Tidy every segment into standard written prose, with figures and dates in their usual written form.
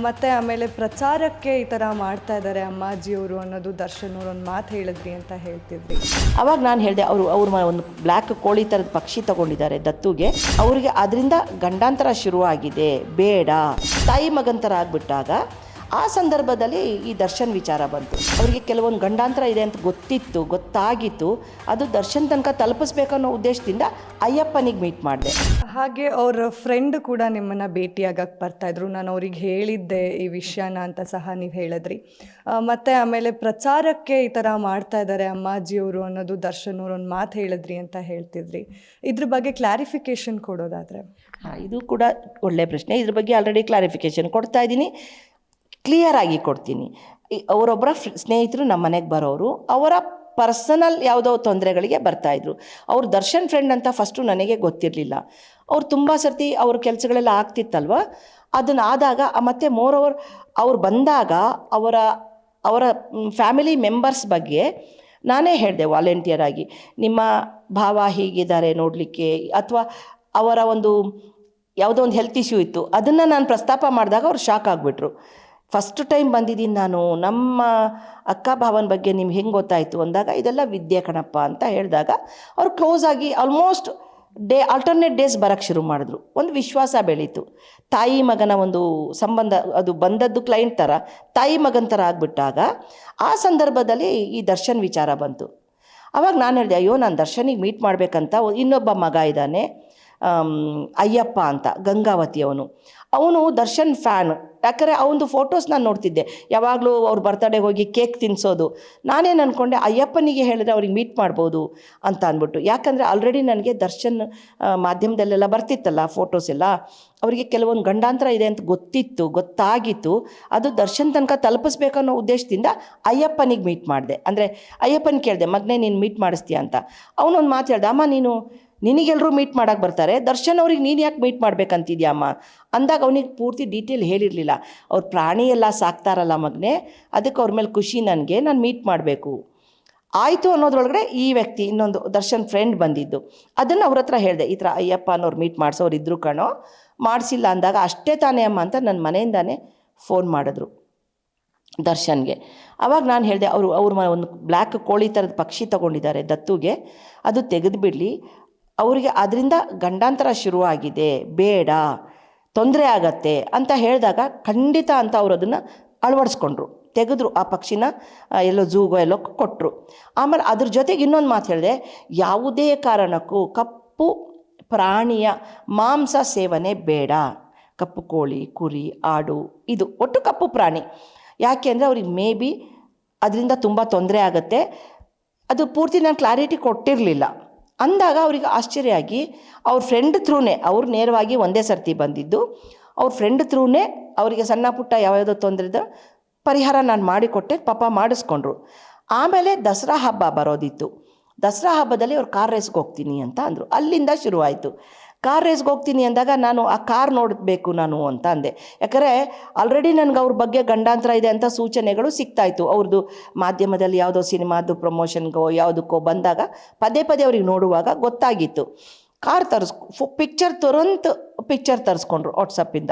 ಮತ್ತು ಆಮೇಲೆ ಪ್ರಚಾರಕ್ಕೆ ಈ ಥರ ಮಾಡ್ತಾ ಇದ್ದಾರೆ ಅಮ್ಮಾಜಿಯವರು ಅನ್ನೋದು ದರ್ಶನ್ ಅವರು ಒಂದು ಮಾತು ಹೇಳಿದ್ರಿ ಅಂತ ಹೇಳ್ತಿದ್ರಿ. ಅವಾಗ ನಾನು ಹೇಳಿದೆ ಅವ್ರ ಒಂದು ಬ್ಲ್ಯಾಕ್ ಕೋಳಿ ಥರದ ಪಕ್ಷಿ ತಗೊಂಡಿದ್ದಾರೆ ದತ್ತುಗೆ, ಅವರಿಗೆ ಅದರಿಂದ ಗಂಡಾಂತರ ಶುರುವಾಗಿದೆ, ಬೇಡ, ತಾಯಿ ಮಗಂತರ ಆಗಿಬಿಟ್ಟಾಗ ಆ ಸಂದರ್ಭದಲ್ಲಿ ಈ ದರ್ಶನ್ ವಿಚಾರ ಬಂತು. ಅವರಿಗೆ ಕೆಲವೊಂದು ಗಂಡಾಂತರ ಇದೆ ಅಂತ ಗೊತ್ತಾಗಿತ್ತು. ಅದು ದರ್ಶನ್ ತನಕ ತಲುಪಿಸ್ಬೇಕನ್ನೋ ಉದ್ದೇಶದಿಂದ ಅಯ್ಯಪ್ಪನಿಗೆ ಮೀಟ್ ಮಾಡಿದೆ. ಹಾಗೆ ಅವ್ರ ಫ್ರೆಂಡ್ ಕೂಡ ನಿಮ್ಮನ್ನು ಭೇಟಿಯಾಗಕ್ಕೆ ಬರ್ತಾಯಿದ್ರು. ನಾನು ಅವ್ರಿಗೆ ಹೇಳಿದ್ದೆ ಈ ವಿಷಯನ ಅಂತ ಸಹ ನೀವು ಹೇಳಿದ್ರಿ. ಮತ್ತು ಆಮೇಲೆ ಪ್ರಚಾರಕ್ಕೆ ಈ ಥರ ಮಾಡ್ತಾ ಇದ್ದಾರೆ ಅಮ್ಮಾಜಿಯವರು ಅನ್ನೋದು ದರ್ಶನ್ ಅವರು ಒಂದು ಮಾತು ಹೇಳಿದ್ರಿ ಅಂತ ಹೇಳ್ತಿದ್ರಿ. ಇದ್ರ ಬಗ್ಗೆ ಕ್ಲಾರಿಫಿಕೇಷನ್ ಕೊಡೋದಾದರೆ? ಇದು ಕೂಡ ಒಳ್ಳೆಯ ಪ್ರಶ್ನೆ. ಇದ್ರ ಬಗ್ಗೆ ಆಲ್ರೆಡಿ ಕ್ಲಾರಿಫಿಕೇಷನ್ ಕೊಡ್ತಾ ಇದ್ದೀನಿ, ಕ್ಲಿಯರ್ ಆಗಿ ಕೊಡ್ತೀನಿ. ಅವರೊಬ್ಬರ ಸ್ನೇಹಿತರು ನಮ್ಮ ಮನೆಗೆ ಬರೋರು, ಅವರ ಪರ್ಸನಲ್ ಯಾವುದೋ ತೊಂದರೆಗಳಿಗೆ ಬರ್ತಾಯಿದ್ರು. ಅವ್ರು ದರ್ಶನ್ ಫ್ರೆಂಡ್ ಅಂತ ಫಸ್ಟು ನನಗೆ ಗೊತ್ತಿರಲಿಲ್ಲ. ಅವ್ರು ತುಂಬ ಸರ್ತಿ ಅವ್ರ ಕೆಲಸಗಳೆಲ್ಲ ಆಗ್ತಿತ್ತಲ್ವ, ಅದನ್ನು ಆದಾಗ ಮತ್ತು ಮೋರೋವರ್ ಅವ್ರು ಬಂದಾಗ ಅವರ ಫ್ಯಾಮಿಲಿ ಮೆಂಬರ್ಸ್ ಬಗ್ಗೆ ನಾನೇ ಹೇಳಿದೆ ವಾಲಂಟಿಯರ್ ಆಗಿ, ನಿಮ್ಮ ಭಾವ ಹೀಗಿದ್ದಾರೆ ನೋಡಲಿಕ್ಕೆ, ಅಥವಾ ಅವರ ಒಂದು ಯಾವುದೋ ಒಂದು ಹೆಲ್ತ್ ಇಶ್ಯೂ ಇತ್ತು, ಅದನ್ನು ನಾನು ಪ್ರಸ್ತಾಪ ಮಾಡಿದಾಗ ಅವ್ರು ಶಾಕ್ ಆಗಿಬಿಟ್ರು. ಫಸ್ಟ್ ಟೈಮ್ ಬಂದಿದ್ದೀನಿ ನಾನು, ನಮ್ಮ ಅಕ್ಕ ಭಾವನ ಬಗ್ಗೆ ನಿಮ್ಗೆ ಹೆಂಗೆ ಗೊತ್ತಾಯಿತು ಅಂದಾಗ, ಇದೆಲ್ಲ ವಿದ್ಯೆ ಕಣಪ್ಪ ಅಂತ ಹೇಳಿದಾಗ ಅವ್ರು ಕ್ಲೋಸ್ ಆಗಿ ಆಲ್ಮೋಸ್ಟ್ ಆಲ್ಟರ್ನೇಟ್ ಡೇಸ್ ಬರೋಕ್ಕೆ ಶುರು ಮಾಡಿದ್ರು. ಒಂದು ವಿಶ್ವಾಸ ಬೆಳೀತು. ತಾಯಿ ಮಗನ ಒಂದು ಸಂಬಂಧ, ಅದು ಬಂದದ್ದು ಕ್ಲೈಂಟ್ ಥರ, ತಾಯಿ ಮಗನ ಥರ ಆಗಿಬಿಟ್ಟಾಗ ಆ ಸಂದರ್ಭದಲ್ಲಿ ಈ ದರ್ಶನ್ ವಿಚಾರ ಬಂತು. ಆವಾಗ ನಾನು ಹೇಳಿದೆ, ಅಯ್ಯೋ ನಾನು ದರ್ಶನಿಗೆ ಮೀಟ್ ಮಾಡಬೇಕಂತ. ಇನ್ನೊಬ್ಬ ಮಗ ಇದ್ದಾನೆ ಅಯ್ಯಪ್ಪ ಅಂತ, ಗಂಗಾವತಿಯವನು. ಅವನು ದರ್ಶನ್ ಫ್ಯಾನ್. ಯಾಕಂದರೆ ಅವನದು ಫೋಟೋಸ್ ನಾನು ನೋಡ್ತಿದ್ದೆ, ಯಾವಾಗಲೂ ಅವ್ರ ಬರ್ತಡೇಗೆ ಹೋಗಿ ಕೇಕ್ ತಿನ್ನಿಸೋದು. ನಾನೇನು ಅಂದ್ಕೊಂಡೆ, ಅಯ್ಯಪ್ಪನಿಗೆ ಹೇಳಿದ್ರೆ ಅವ್ರಿಗೆ ಮೀಟ್ ಮಾಡ್ಬೋದು ಅಂತ ಅಂದ್ಬಿಟ್ಟು. ಯಾಕಂದರೆ ಆಲ್ರೆಡಿ ನನಗೆ ದರ್ಶನ್ ಮಾಧ್ಯಮದಲ್ಲೆಲ್ಲ ಬರ್ತಿತ್ತಲ್ಲ ಫೋಟೋಸ್ ಎಲ್ಲ, ಅವರಿಗೆ ಕೆಲವೊಂದು ಗಂಡಾಂತರ ಇದೆ ಅಂತ ಗೊತ್ತಾಗಿತ್ತು. ಅದು ದರ್ಶನ್ ತನಕ ತಲುಪಿಸ್ಬೇಕನ್ನೋ ಉದ್ದೇಶದಿಂದ ಅಯ್ಯಪ್ಪನಿಗೆ ಮೀಟ್ ಮಾಡಿದೆ. ಅಂದರೆ ಅಯ್ಯಪ್ಪನ ಕೇಳಿದೆ, ಮಗನೇ ನೀನು ಮೀಟ್ ಮಾಡಿಸ್ತೀಯ ಅಂತ. ಅವನೊಂದು ಮಾತು ಹೇಳ್ದೆ, ಅಮ್ಮ ನಿನಗೆಲ್ಲರೂ ಮೀಟ್ ಮಾಡೋಕ್ಕೆ ಬರ್ತಾರೆ, ದರ್ಶನ್ ಅವ್ರಿಗೆ ನೀನು ಯಾಕೆ ಮೀಟ್ ಮಾಡ್ಬೇಕಂತಿದ್ಯಮ್ಮ ಅಂದಾಗ ಅವನಿಗೆ ಪೂರ್ತಿ ಡೀಟೇಲ್ ಹೇಳಿರಲಿಲ್ಲ. ಅವ್ರು ಪ್ರಾಣಿ ಎಲ್ಲ ಸಾಕ್ತಾರಲ್ಲ ಮಗನೇ, ಅದಕ್ಕೆ ಅವ್ರ ಮೇಲೆ ಖುಷಿ ನನಗೆ, ನಾನು ಮೀಟ್ ಮಾಡಬೇಕು ಆಯಿತು ಅನ್ನೋದ್ರೊಳಗಡೆ ಈ ವ್ಯಕ್ತಿ ಇನ್ನೊಂದು ದರ್ಶನ್ ಫ್ರೆಂಡ್ ಬಂದಿದ್ದು, ಅದನ್ನು ಅವ್ರ ಹತ್ರ ಹೇಳಿದೆ, ಈ ಥರ ಅಯ್ಯಪ್ಪ ಅನ್ನೋರು ಮೀಟ್ ಮಾಡಿಸೋರು ಇದ್ರು ಕಣೋ, ಮಾಡಿಸಿಲ್ಲ ಅಂದಾಗ, ಅಷ್ಟೇ ತಾನೇ ಅಮ್ಮ ಅಂತ ನನ್ನ ಮನೆಯಿಂದಾನೇ ಫೋನ್ ಮಾಡಿದ್ರು ದರ್ಶನ್ಗೆ. ಆವಾಗ ನಾನು ಹೇಳಿದೆ, ಅವ್ರ ಒಂದು ಬ್ಲ್ಯಾಕ್ ಕೋಳಿ ಥರದ ಪಕ್ಷಿ ತಗೊಂಡಿದ್ದಾರೆ ದತ್ತುಗೆ, ಅದು ತೆಗೆದುಬಿಡಲಿ, ಅವರಿಗೆ ಅದರಿಂದ ಗಂಡಾಂತರ ಶುರುವಾಗಿದೆ, ಬೇಡ, ತೊಂದರೆ ಆಗತ್ತೆ ಅಂತ ಹೇಳಿದಾಗ ಖಂಡಿತ ಅಂತ ಅವರು ಅದನ್ನು ಅಳವಡಿಸ್ಕೊಂಡ್ರು, ತೆಗೆದ್ರು. ಆ ಪಕ್ಷಿನ ಎಲ್ಲೋ ಝೂಗೋ ಎಲ್ಲೋ ಕೊಟ್ಟರು. ಆಮೇಲೆ ಅದ್ರ ಜೊತೆಗೆ ಇನ್ನೊಂದು ಮಾತು ಹೇಳಿದೆ, ಯಾವುದೇ ಕಾರಣಕ್ಕೂ ಕಪ್ಪು ಪ್ರಾಣಿಯ ಮಾಂಸ ಸೇವನೆ ಬೇಡ. ಕಪ್ಪು ಕೋಳಿ, ಕುರಿ, ಆಡು, ಇದು ಒಟ್ಟು ಕಪ್ಪು ಪ್ರಾಣಿ. ಯಾಕೆ ಅಂದರೆ ಅವ್ರಿಗೆ ಮೇ ಬಿ ಅದರಿಂದ ತುಂಬ ತೊಂದರೆ ಆಗುತ್ತೆ. ಅದು ಪೂರ್ತಿ ನಾನು ಕ್ಲಾರಿಟಿ ಕೊಟ್ಟಿರಲಿಲ್ಲ ಅಂದಾಗ ಅವರಿಗೆ ಆಶ್ಚರ್ಯ ಆಗಿ, ಅವ್ರ ಫ್ರೆಂಡ್ ಥ್ರೂನೇ, ಅವ್ರು ನೇರವಾಗಿ ಒಂದೇ ಸರ್ತಿ ಬಂದಿದ್ದು, ಅವ್ರ ಫ್ರೆಂಡ್ ಥ್ರೂನೇ ಅವರಿಗೆ ಸಣ್ಣ ಪುಟ್ಟ ಯಾವುದೋ ತೊಂದರೆ ಪರಿಹಾರ ನಾನು ಮಾಡಿಕೊಟ್ಟೆ, ಪಾಪ ಮಾಡಿಸ್ಕೊಂಡ್ರು. ಆಮೇಲೆ ದಸರಾ ಹಬ್ಬ ಬರೋದಿತ್ತು. ದಸರಾ ಹಬ್ಬದಲ್ಲಿ ಅವ್ರು ಕಾರ್ ರೇಸ್ಗೆ ಹೋಗ್ತೀನಿ ಅಂತ ಅಂದರು. ಅಲ್ಲಿಂದ ಶುರುವಾಯಿತು. ಕಾರ್ ರೇಸ್ಗೆ ಹೋಗ್ತೀನಿ ಅಂದಾಗ ನಾನು ಆ ಕಾರ್ ನೋಡಬೇಕು ನಾನು ಅಂತ ಅಂದೆ. ಯಾಕಂದರೆ ಆಲ್ರೆಡಿ ನನಗೆ ಅವ್ರ ಬಗ್ಗೆ ಗಂಡಾಂತರ ಇದೆ ಅಂತ ಸೂಚನೆಗಳು ಸಿಗ್ತಾಯಿತ್ತು. ಅವ್ರದ್ದು ಮಾಧ್ಯಮದಲ್ಲಿ ಯಾವುದೋ ಸಿನಿಮಾದು ಪ್ರಮೋಷನ್ಗೋ ಯಾವುದಕ್ಕೋ ಬಂದಾಗ ಪದೇ ಅವ್ರಿಗೆ ನೋಡುವಾಗ ಗೊತ್ತಾಗಿತ್ತು. ಕಾರ್ ಪಿಕ್ಚರ್ ತರಿಸ್ಕೊಂಡ್ರು, ವಾಟ್ಸಪ್ಪಿಂದ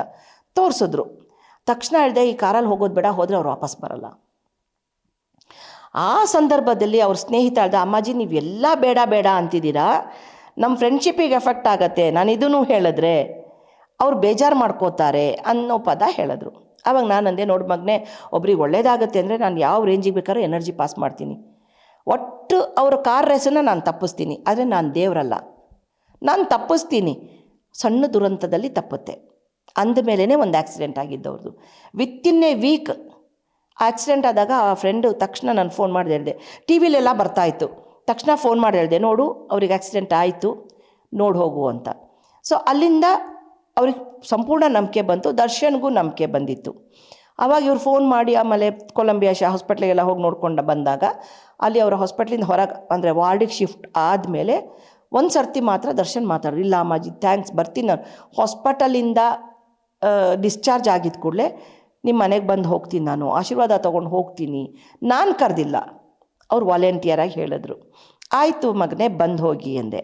ತೋರಿಸಿದ್ರು. ತಕ್ಷಣ ಹೇಳಿದೆ, ಈ ಕಾರಲ್ಲಿ ಹೋಗೋದು ಬೇಡ, ಹೋದರೆ ಅವ್ರು ವಾಪಸ್ ಬರಲ್ಲ. ಆ ಸಂದರ್ಭದಲ್ಲಿ ಅವ್ರ ಸ್ನೇಹಿತ ಹೇಳ್ದೆ, ಅಮ್ಮಾಜಿ ನೀವೆಲ್ಲ ಬೇಡ ಅಂತಿದ್ದೀರಾ, ನಮ್ಮ ಫ್ರೆಂಡ್ಶಿಪ್ಪಿಗೆ ಎಫೆಕ್ಟ್ ಆಗುತ್ತೆ, ನಾನು ಇದನ್ನು ಹೇಳಿದ್ರೆ ಅವ್ರು ಬೇಜಾರು ಮಾಡ್ಕೋತಾರೆ ಅನ್ನೋ ಪದ ಹೇಳಿದ್ರು. ಆವಾಗ ನಾನು ಅಂದೆ, ನೋಡಿ ಮಗನೇ, ಒಬ್ರಿಗೆ ಒಳ್ಳೇದಾಗುತ್ತೆ ಅಂದರೆ ನಾನು ಯಾವ ರೇಂಜಿಗೆ ಬೇಕಾದ್ರೂ ಎನರ್ಜಿ ಪಾಸ್ ಮಾಡ್ತೀನಿ. ಒಟ್ಟು ಅವರ ಕಾರ್ ರೇಸನ್ನು ನಾನು ತಪ್ಪಿಸ್ತೀನಿ, ಆದರೆ ನಾನು ದೇವರಲ್ಲ, ನಾನು ತಪ್ಪಿಸ್ತೀನಿ. ಸಣ್ಣ ದುರಂತದಲ್ಲಿ ತಪ್ಪುತ್ತೆ. ಅಂದಮೇಲೆ ಒಂದು ಆಕ್ಸಿಡೆಂಟ್ ಆಗಿದ್ದವ್ರದ್ದು. ವಿತಿನ್ ಎ ವೀಕ್ ಆಕ್ಸಿಡೆಂಟ್ ಆದಾಗ ಆ ಫ್ರೆಂಡು ತಕ್ಷಣ ನಾನು ಫೋನ್ ಮಾಡಿ ಹೇಳಿದೆ, ಟಿ ವಿಲೆಲ್ಲ ಬರ್ತಾಯಿತ್ತು. ತಕ್ಷಣ ಫೋನ್ ಮಾಡಿ ಹೇಳಿದೆ, ನೋಡು ಅವ್ರಿಗೆ ಆಕ್ಸಿಡೆಂಟ್ ಆಯಿತು, ನೋಡಿ ಹೋಗು ಅಂತ. ಸೊ ಅಲ್ಲಿಂದ ಅವ್ರಿಗೆ ಸಂಪೂರ್ಣ ನಂಬಿಕೆ ಬಂತು, ದರ್ಶನ್ಗೂ ನಂಬಿಕೆ ಬಂದಿತ್ತು. ಆವಾಗ ಇವ್ರು ಫೋನ್ ಮಾಡಿ ಆಮೇಲೆ ಕೊಲಂಬಿಯಾ ಹಾಸ್ಪಿಟ್ಲಿಗೆಲ್ಲ ಹೋಗಿ ನೋಡ್ಕೊಂಡು ಬಂದಾಗ, ಅಲ್ಲಿ ಅವರ ಹಾಸ್ಪಿಟ್ಲಿಂದ ಹೊರಗೆ ಅಂದರೆ ವಾರ್ಡಿಗೆ ಶಿಫ್ಟ್ ಆದಮೇಲೆ ಒಂದು ಸರ್ತಿ ಮಾತ್ರ ದರ್ಶನ್ ಮಾತಾಡಿದ್ರು, ಇಲ್ಲ ಅಮ್ಮಾಜಿ ಥ್ಯಾಂಕ್ಸ್, ಬರ್ತೀನಿ ನಾನು, ಹಾಸ್ಪಿಟಲಿಂದ ಡಿಸ್ಚಾರ್ಜ್ ಆಗಿದ್ದ ಕೂಡಲೇ ನಿಮ್ಮ ಮನೆಗೆ ಬಂದು ಹೋಗ್ತೀನಿ, ನಾನು ಆಶೀರ್ವಾದ ತೊಗೊಂಡು ಹೋಗ್ತೀನಿ, ನಾನು ಕರೆದಿಲ್ಲ, ಅವ್ರು ವಾಲಂಟಿಯರಾಗಿ ಹೇಳಿದ್ರು. ಆಯಿತು ಮಗನೇ, ಬಂದು ಹೋಗಿ ಅಂದೆ.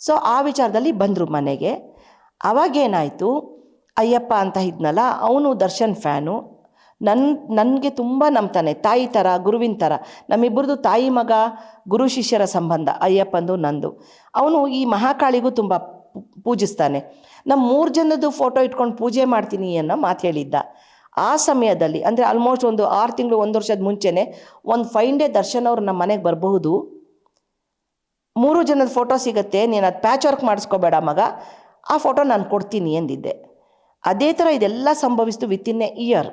ಸೊ ಆ ವಿಚಾರದಲ್ಲಿ ಬಂದರು ಮನೆಗೆ. ಆವಾಗೇನಾಯಿತು, ಅಯ್ಯಪ್ಪ ಅಂತ ಇದ್ನಲ್ಲ, ಅವನು ದರ್ಶನ್ ಫ್ಯಾನು. ನನಗೆ ತುಂಬ ನಂಬ್ತಾನೆ, ತಾಯಿ ಥರ, ಗುರುವಿನ ಥರ. ನಮ್ಮಿಬ್ಬರದು ತಾಯಿ ಮಗ ಗುರು ಶಿಷ್ಯರ ಸಂಬಂಧ, ಅಯ್ಯಪ್ಪಂದು ನಂದು. ಅವನು ಈ ಮಹಾಕಾಳಿಗೂ ತುಂಬ ಪೂಜಿಸ್ತಾನೆ. ನಮ್ಮ 3 ಜನದ್ದು ಫೋಟೋ ಇಟ್ಕೊಂಡು ಪೂಜೆ ಮಾಡ್ತೀನಿ ಅನ್ನೋ ಮಾತು ಹೇಳಿದ್ದ. ಆ ಸಮಯದಲ್ಲಿ ಅಂದರೆ ಆಲ್ಮೋಸ್ಟ್ ಒಂದು 6 ತಿಂಗಳು 1 ವರ್ಷದ ಮುಂಚೆನೇ ಒಂದು 5 ಡೇ ದರ್ಶನ್ ಅವ್ರು ನಮ್ಮ ಮನೆಗೆ ಬರಬಹುದು, 3 ಜನದ ಫೋಟೋ ಸಿಗುತ್ತೆ, ನೀನು ಅದು ಪ್ಯಾಚ್ ವರ್ಕ್ ಮಾಡಿಸ್ಕೋಬೇಡ ಮಗ, ಆ ಫೋಟೋ ನಾನು ಕೊಡ್ತೀನಿ ಎಂದಿದ್ದೆ. ಅದೇ ಥರ ಇದೆಲ್ಲ ಸಂಭವಿಸ್ತು ವಿತಿನ್ ಎ ಇಯರ್.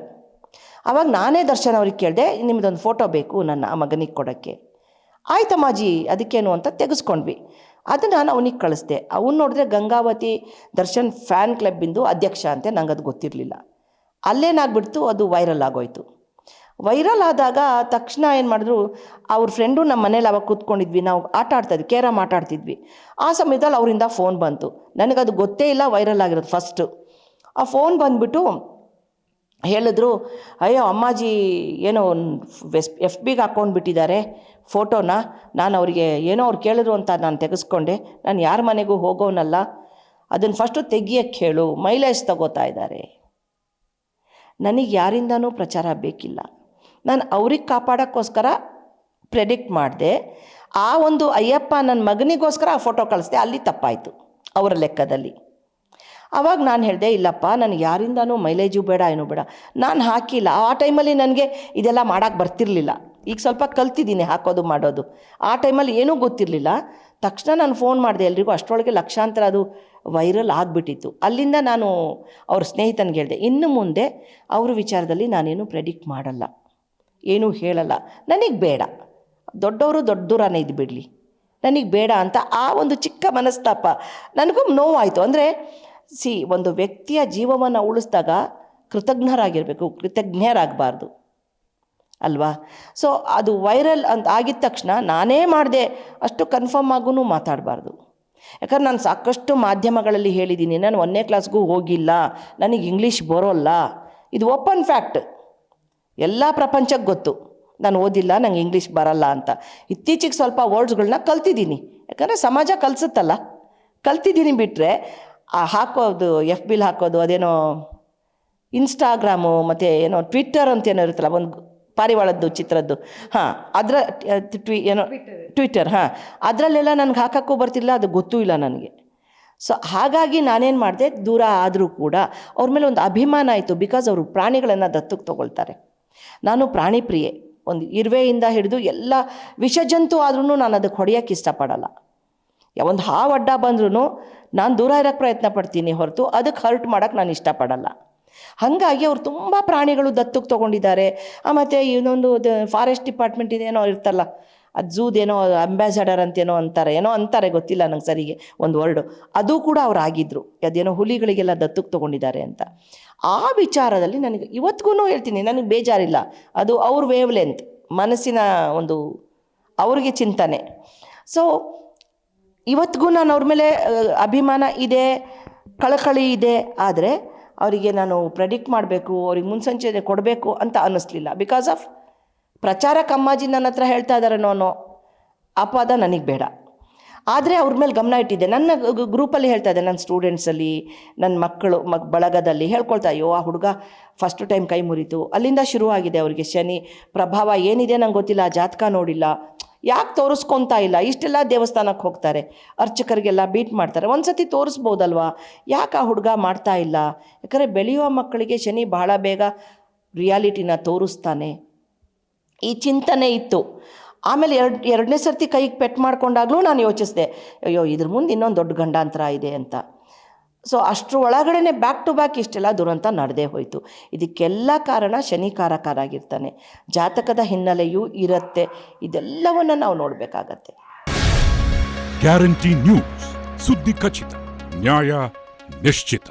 ಆವಾಗ ನಾನೇ ದರ್ಶನ್ ಅವ್ರಿಗೆ ಕೇಳಿದೆ, ನಿಮ್ಮದೊಂದು ಫೋಟೋ ಬೇಕು ನನ್ನ ಮಗನಿಗೆ ಕೊಡೋಕ್ಕೆ. ಆಯ್ತಮ್ಮಾಜಿ ಅದಕ್ಕೇನು ಅಂತ ತೆಗೆಸ್ಕೊಂಡ್ವಿ. ಅದು ನಾನು ಅವನಿಗೆ ಕಳಿಸ್ದೆ. ಅವನು ನೋಡಿದ್ರೆ ಗಂಗಾವತಿ ದರ್ಶನ್ ಫ್ಯಾನ್ ಕ್ಲಬ್ಬಿಂದು ಅಧ್ಯಕ್ಷ ಅಂತೆ, ನಂಗೆ ಅದು ಗೊತ್ತಿರಲಿಲ್ಲ. ಅಲ್ಲೇನಾಗ್ಬಿಡ್ತು, ಅದು ವೈರಲ್ ಆಗೋಯ್ತು. ವೈರಲ್ ಆದಾಗ ತಕ್ಷಣ ಏನು ಮಾಡಿದ್ರು, ಅವ್ರ ಫ್ರೆಂಡು ನಮ್ಮ ಮನೇಲಿ ಅವಾಗ ಕೂತ್ಕೊಂಡಿದ್ವಿ, ನಾವು ಆಟ ಆಡ್ತಾಯಿದ್ವಿ, ಕೇರಮ್ ಆಟ ಆಡ್ತಿದ್ವಿ. ಆ ಸಮಯದಲ್ಲಿ ಅವರಿಂದ ಫೋನ್ ಬಂತು. ನನಗದು ಗೊತ್ತೇ ಇಲ್ಲ ವೈರಲ್ ಆಗಿರೋದು ಫಸ್ಟು. ಆ ಫೋನ್ ಬಂದುಬಿಟ್ಟು ಹೇಳಿದ್ರು, ಅಯ್ಯೋ ಅಮ್ಮಾಜಿ ಏನೋ FBಗೆ ಹಾಕ್ಕೊಂಡ್ಬಿಟ್ಟಿದ್ದಾರೆ ಫೋಟೋನ, ನಾನು ಅವರಿಗೆ ಏನೋ ಅವ್ರು ಕೇಳಿದ್ರು ಅಂತ ನಾನು ತೆಗೆಸ್ಕೊಂಡೆ, ನಾನು ಯಾರ ಮನೆಗೂ ಹೋಗೋನಲ್ಲ, ಅದನ್ನು ಫಸ್ಟು ತೆಗಿಯಕ್ಕೆ ಹೇಳು, ಮೈಲೇಜ್ ತಗೋತಾ ಇದ್ದಾರೆ. ನನಗೆ ಯಾರಿಂದನೂ ಪ್ರಚಾರ ಬೇಕಿಲ್ಲ, ನಾನು ಅವ್ರಿಗೆ ಕಾಪಾಡೋಕ್ಕೋಸ್ಕರ ಪ್ರೆಡಿಕ್ಟ್ ಮಾಡಿದೆ. ಆ ಒಂದು ಅಯ್ಯಪ್ಪ ನನ್ನ ಮಗನಿಗೋಸ್ಕರ ಆ ಫೋಟೋ ಕಳಿಸ್ದೆ, ಅಲ್ಲಿ ತಪ್ಪಾಯಿತು ಅವರ ಲೆಕ್ಕದಲ್ಲಿ. ಆವಾಗ ನಾನು ಹೇಳಿದೆ, ಇಲ್ಲಪ್ಪ ನನಗೆ ಯಾರಿಂದನೂ ಮೈಲೇಜು ಬೇಡ, ಏನೂ ಬೇಡ, ನಾನು ಹಾಕಿಲ್ಲ. ಆ ಟೈಮಲ್ಲಿ ನನಗೆ ಇದೆಲ್ಲ ಮಾಡೋಕ್ಕೆ ಬರ್ತಿರಲಿಲ್ಲ. ಈಗ ಸ್ವಲ್ಪ ಕಲ್ತಿದ್ದೀನಿ ಹಾಕೋದು ಮಾಡೋದು. ಆ ಟೈಮಲ್ಲಿ ಏನೂ ಗೊತ್ತಿರಲಿಲ್ಲ. ತಕ್ಷಣ ನಾನು ಫೋನ್ ಮಾಡಿದೆ ಎಲ್ರಿಗೂ, ಅಷ್ಟರೊಳಗೆ ಲಕ್ಷಾಂತರ ಅದು ವೈರಲ್ ಆಗಿಬಿಟ್ಟಿತ್ತು. ಅಲ್ಲಿಂದ ನಾನು ಅವ್ರ ಸ್ನೇಹಿತನಿಗೆ ಹೇಳಿದೆ, ಇನ್ನು ಮುಂದೆ ಅವ್ರ ವಿಚಾರದಲ್ಲಿ ನಾನೇನು ಪ್ರೆಡಿಕ್ಟ್ ಮಾಡಲ್ಲ, ಏನೂ ಹೇಳಲ್ಲ, ನನಗೆ ಬೇಡ, ದೊಡ್ಡವರು ದೊಡ್ಡವರಾನೇ ಇದು ಬಿಡಲಿ, ನನಗೆ ಬೇಡ ಅಂತ. ಆ ಒಂದು ಚಿಕ್ಕ ಮನಸ್ತಾಪ ನನಗೂ ನೋವಾಯಿತು. ಅಂದರೆ ಒಂದು ವ್ಯಕ್ತಿಯ ಜೀವವನ್ನು ಉಳಿಸಿದಾಗ ಕೃತಜ್ಞರಾಗಬಾರ್ದು ಅಲ್ವಾ? ಸೊ ಅದು ವೈರಲ್ ಅಂತ ಆಗಿದ ತಕ್ಷಣ ನಾನೇ ಮಾಡಿದೆ ಅಷ್ಟು ಕನ್ಫರ್ಮ್ ಆಗೂ ಮಾತಾಡಬಾರ್ದು. ಯಾಕಂದ್ರೆ ನಾನು ಸಾಕಷ್ಟು ಮಾಧ್ಯಮಗಳಲ್ಲಿ ಹೇಳಿದ್ದೀನಿ, ನಾನು 1ನೇ ಕ್ಲಾಸ್ಗೂ ಹೋಗಿಲ್ಲ, ನನಗೆ ಇಂಗ್ಲೀಷ್ ಬರೋಲ್ಲ. ಇದು ಓಪನ್ ಫ್ಯಾಕ್ಟ್, ಎಲ್ಲ ಪ್ರಪಂಚಕ್ಕೆ ಗೊತ್ತು ನಾನು ಓದಿಲ್ಲ, ನಂಗೆ ಇಂಗ್ಲೀಷ್ ಬರಲ್ಲ ಅಂತ. ಇತ್ತೀಚೆಗೆ ಸ್ವಲ್ಪ ವರ್ಡ್ಸ್ಗಳನ್ನ ಕಲ್ತಿದ್ದೀನಿ, ಯಾಕಂದರೆ ಸಮಾಜ ಕಲಿಸುತ್ತಲ್ಲ, ಕಲ್ತಿದ್ದೀನಿ. ಬಿಟ್ಟರೆ ಹಾಕೋದು FBಲಿ ಹಾಕೋದು, ಅದೇನೋ ಇನ್ಸ್ಟಾಗ್ರಾಮು ಮತ್ತು ಏನೋ ಟ್ವಿಟ್ಟರ್ ಅಂತ ಏನೋ ಇರುತ್ತಲ್ಲ, ಒಂದು ಪಾರಿವಾಳದ್ದು ಚಿತ್ರದ್ದು, ಹಾಂ, ಅದರ ಟ್ವಿಟ್ಟರ್, ಹಾಂ, ಅದರಲ್ಲೆಲ್ಲ ನನಗೆ ಹಾಕೋಕ್ಕೂ ಬರ್ತಿಲ್ಲ, ಅದು ಗೊತ್ತೂ ಇಲ್ಲ ನನಗೆ. ಸೊ ಹಾಗಾಗಿ ನಾನೇನು ಮಾಡಿದೆ, ದೂರ ಆದರೂ ಕೂಡ ಅವ್ರ ಮೇಲೆ ಒಂದು ಅಭಿಮಾನ ಆಯಿತು. ಬಿಕಾಸ್ ಅವರು ಪ್ರಾಣಿಗಳನ್ನು ದತ್ತಕ್ಕೆ ತೊಗೊಳ್ತಾರೆ. ನಾನು ಪ್ರಾಣಿ ಪ್ರಿಯೆ, ಒಂದು ಇರುವೆಯಿಂದ ಹಿಡಿದು ಎಲ್ಲ ವಿಷಜಂತು ಆದ್ರೂ ನಾನು ಅದಕ್ಕೆ ಹೊಡೆಯೋಕ್ಕೆ ಇಷ್ಟಪಡಲ್ಲ. ಒಂದು ಹಾವು ಅಡ್ಡ ಬಂದ್ರೂ ನಾನು ದೂರ ಇರೋಕ್ಕೆ ಪ್ರಯತ್ನ ಪಡ್ತೀನಿ ಹೊರತು ಅದಕ್ಕೆ ಹರ್ಟ್ ಮಾಡೋಕ್ಕೆ ನಾನು ಇಷ್ಟಪಡಲ್ಲ. ಹಾಗಾಗಿ ಅವ್ರು ತುಂಬ ಪ್ರಾಣಿಗಳು ದತ್ತಕ್ಕೆ ತೊಗೊಂಡಿದ್ದಾರೆ. ಮತ್ತು ಇನ್ನೊಂದು ಫಾರೆಸ್ಟ್ ಡಿಪಾರ್ಟ್ಮೆಂಟ್ ಇದೇನೋ ಇರ್ತಲ್ಲ, ಅದು ಝೂದೇನೋ ಅಂಬಾಸಡರ್ ಅಂತೇನೋ ಅಂತಾರೆ, ಗೊತ್ತಿಲ್ಲ ನಂಗೆ ಸರಿಗೆ ಒಂದು ವರ್ಡು, ಅದು ಕೂಡ ಅವ್ರು ಆಗಿದ್ದರು. ಅದೇನೋ ಹುಲಿಗಳಿಗೆಲ್ಲ ದತ್ತಕ್ಕೆ ತೊಗೊಂಡಿದ್ದಾರೆ ಅಂತ. ಆ ವಿಚಾರದಲ್ಲಿ ನನಗೆ ಇವತ್ತಿಗೂ ಹೇಳ್ತೀನಿ, ನನಗೆ ಬೇಜಾರಿಲ್ಲ. ಅದು ಅವ್ರ ವೇವ್ ಲೆಂತ್, ಮನಸ್ಸಿನ ಒಂದು ಅವ್ರಿಗೆ ಚಿಂತನೆ. ಸೊ ಇವತ್ತಿಗೂ ನಾನು ಅವ್ರ ಮೇಲೆ ಅಭಿಮಾನ ಇದೆ, ಕಳಕಳಿ ಇದೆ. ಆದರೆ ಅವರಿಗೆ ನಾನು ಪ್ರೆಡಿಕ್ಟ್ ಮಾಡಬೇಕು, ಅವ್ರಿಗೆ ಮುನ್ಸಂಚನೆ ಕೊಡಬೇಕು ಅಂತ ಅನ್ನಿಸ್ಲಿಲ್ಲ. ಬಿಕಾಸ್ ಆಫ್ ಪ್ರಚಾರಕ್ಕೆ ಅಮ್ಮಾಜಿ ನನ್ನ ಹತ್ರ ಹೇಳ್ತಾ ಇದ್ದಾರೇನೋ ಅನ್ನೋ ಅಪವಾದ ನನಗೆ ಬೇಡ. ಆದರೆ ಅವ್ರ ಮೇಲೆ ಗಮನ ಇಟ್ಟಿದ್ದೆ. ನನ್ನ ಗ್ರೂಪಲ್ಲಿ ಹೇಳ್ತಾ ಇದ್ದೆ, ನನ್ನ ಸ್ಟೂಡೆಂಟ್ಸಲ್ಲಿ, ನನ್ನ ಮಕ್ಕಳು ಬಳಗದಲ್ಲಿ ಹೇಳ್ಕೊಳ್ತಾ, ಅಯ್ಯೋ ಆ ಹುಡುಗ ಫಸ್ಟ್ ಟೈಮ್ ಕೈ ಮುರಿತು, ಅಲ್ಲಿಂದ ಶುರುವಾಗಿದೆ ಅವರಿಗೆ ಶನಿ ಪ್ರಭಾವ ಏನಿದೆ ನಂಗೆ ಗೊತ್ತಿಲ್ಲ, ಜಾತಕ ನೋಡಿಲ್ಲ, ಯಾಕೆ ತೋರಿಸ್ಕೊತಾ ಇಲ್ಲ, ಇಷ್ಟೆಲ್ಲ ದೇವಸ್ಥಾನಕ್ಕೆ ಹೋಗ್ತಾರೆ, ಅರ್ಚಕರಿಗೆಲ್ಲ ಬೀಟ್ ಮಾಡ್ತಾರೆ, ಒಂದು ಸತಿ ತೋರಿಸ್ಬೋದಲ್ವಾ, ಯಾಕೆ ಆ ಹುಡುಗ ಮಾಡ್ತಾ ಇಲ್ಲ? ಯಾಕಂದರೆ ಬೆಳೆಯುವ ಮಕ್ಕಳಿಗೆ ಶನಿ ಬಹಳ ಬೇಗ ರಿಯಾಲಿಟಿನ ತೋರಿಸ್ತಾನೆ. ಈ ಚಿಂತನೆ ಇತ್ತು. ಆಮೇಲೆ ಎರಡನೇ ಸರ್ತಿ ಕೈಗೆ ಪೆಟ್ಟು ಮಾಡ್ಕೊಂಡಾಗಲೂ ನಾನು ಯೋಚಿಸಿದೆ, ಅಯ್ಯೋ ಇದ್ರ ಮುಂದೆ ಇನ್ನೊಂದು ದೊಡ್ಡ ಗಂಡಾಂತರ ಇದೆ ಅಂತ. ಸೊ ಅಷ್ಟರ ಒಳಗಡೆ ಬ್ಯಾಕ್ ಟು ಬ್ಯಾಕ್ ಇಷ್ಟೆಲ್ಲ ದುರಂತ ನಡೆದೇ ಹೋಯಿತು. ಇದಕ್ಕೆಲ್ಲ ಕಾರಣ ಶನಿಕಾರಕರಾಗಿರ್ತಾನೆ, ಜಾತಕದ ಹಿನ್ನೆಲೆಯೂ ಇರುತ್ತೆ. ಇದೆಲ್ಲವನ್ನು ನಾವು ನೋಡಬೇಕಾಗತ್ತೆ. ಗ್ಯಾರಂಟಿ ನ್ಯೂಸ್, ಸುದ್ದಿ ಖಚಿತ, ನ್ಯಾಯ ನಿಶ್ಚಿತ.